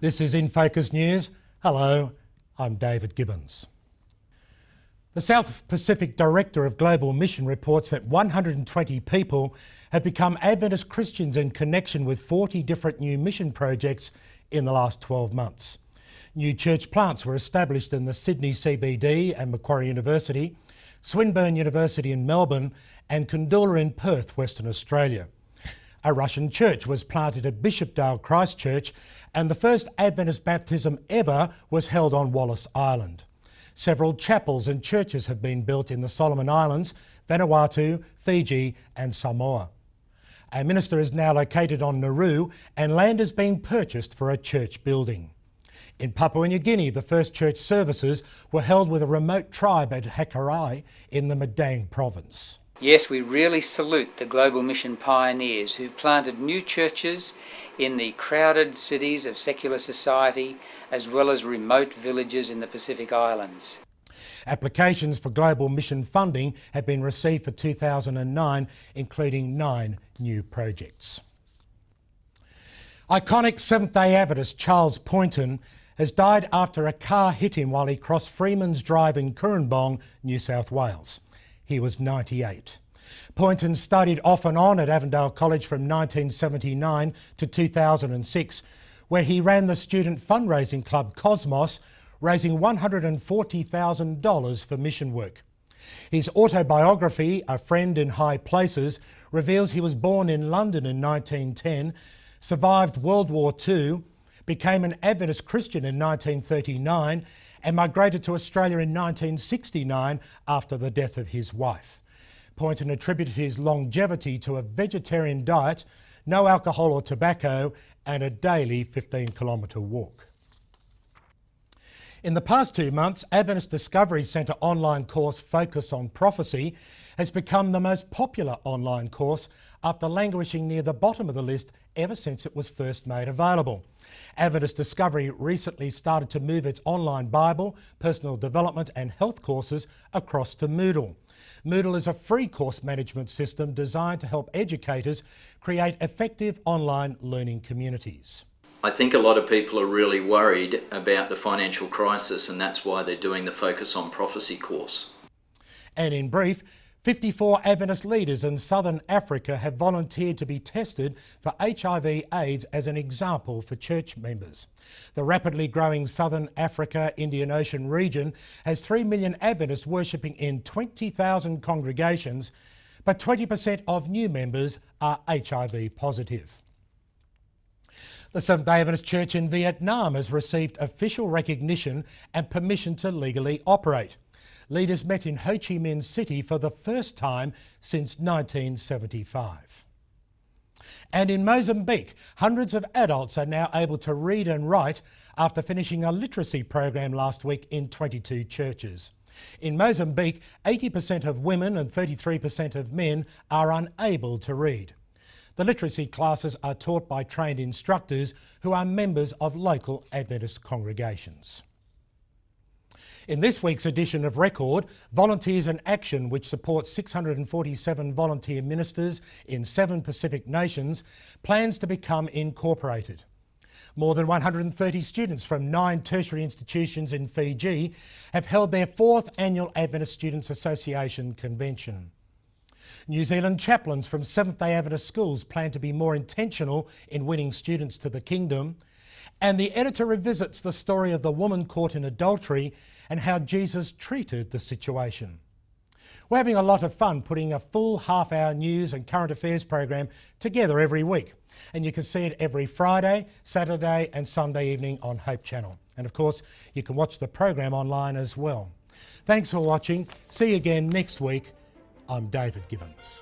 This is InFocus News. Hello, I'm David Gibbons. The South Pacific Director of Global Mission reports that 120 people have become Adventist Christians in connection with 40 different new mission projects in the last 12 months. New church plants were established in the Sydney CBD and Macquarie University, Swinburne University in Melbourne and Kundula in Perth, Western Australia. A Russian church was planted at Bishopdale Christchurch and the first Adventist baptism ever was held on Wallis Island. Several chapels and churches have been built in the Solomon Islands, Vanuatu, Fiji and Samoa. A minister is now located on Nauru and land is being purchased for a church building. In Papua New Guinea, the first church services were held with a remote tribe at Hakarai in the Madang province. Yes, we really salute the Global Mission pioneers who've planted new churches in the crowded cities of secular society as well as remote villages in the Pacific Islands. Applications for Global Mission funding have been received for 2009, including 9 new projects. Iconic Seventh-day Adventist Charles Pointon has died after a car hit him while he crossed Freeman's Drive in Cooranbong, New South Wales. He was 98. Pointon studied off and on at Avondale College from 1979 to 2006, where he ran the student fundraising club Cosmos, raising $140,000 for mission work. His autobiography, A Friend in High Places, reveals he was born in London in 1910, survived World War II, became an Adventist Christian in 1939 and migrated to Australia in 1969 after the death of his wife. Pointon attributed his longevity to a vegetarian diet, no alcohol or tobacco and a daily 15-kilometre walk. In the past 2 months, Adventist Discoverys Centre online course Focus on Prophecy has become the most popular online course after languishing near the bottom of the list ever since it was first made available. Adventist Discovery recently started to move its online Bible, personal development and health courses across to Moodle. Moodle is a free course management system designed to help educators create effective online learning communities. I think a lot of people are really worried about the financial crisis and that's why they're doing the Focus on Prophecy course. And in brief, 54 Adventist leaders in Southern Africa have volunteered to be tested for HIV-AIDS as an example for church members. The rapidly growing Southern Africa Indian Ocean region has 3 million Adventists worshipping in 20,000 congregations, but 20% of new members are HIV positive. The Seventh-day Adventist Church in Vietnam has received official recognition and permission to legally operate. Leaders met in Ho Chi Minh City for the first time since 1975. And in Mozambique, hundreds of adults are now able to read and write after finishing a literacy program last week in 22 churches. In Mozambique, 80% of women and 33% of men are unable to read. The literacy classes are taught by trained instructors who are members of local Adventist congregations. In this week's edition of Record, Volunteers in Action, which supports 647 volunteer ministers in 7 Pacific nations, plans to become incorporated. More than 130 students from 9 tertiary institutions in Fiji have held their 4th annual Adventist Students Association convention. New Zealand chaplains from Seventh-day Adventist schools plan to be more intentional in winning students to the kingdom. And the editor revisits the story of the woman caught in adultery and how Jesus treated the situation. We're having a lot of fun putting a full half-hour news and current affairs program together every week. And you can see it every Friday, Saturday and Sunday evening on Hope Channel. And of course, you can watch the program online as well. Thanks for watching. See you again next week. I'm David Gibbons.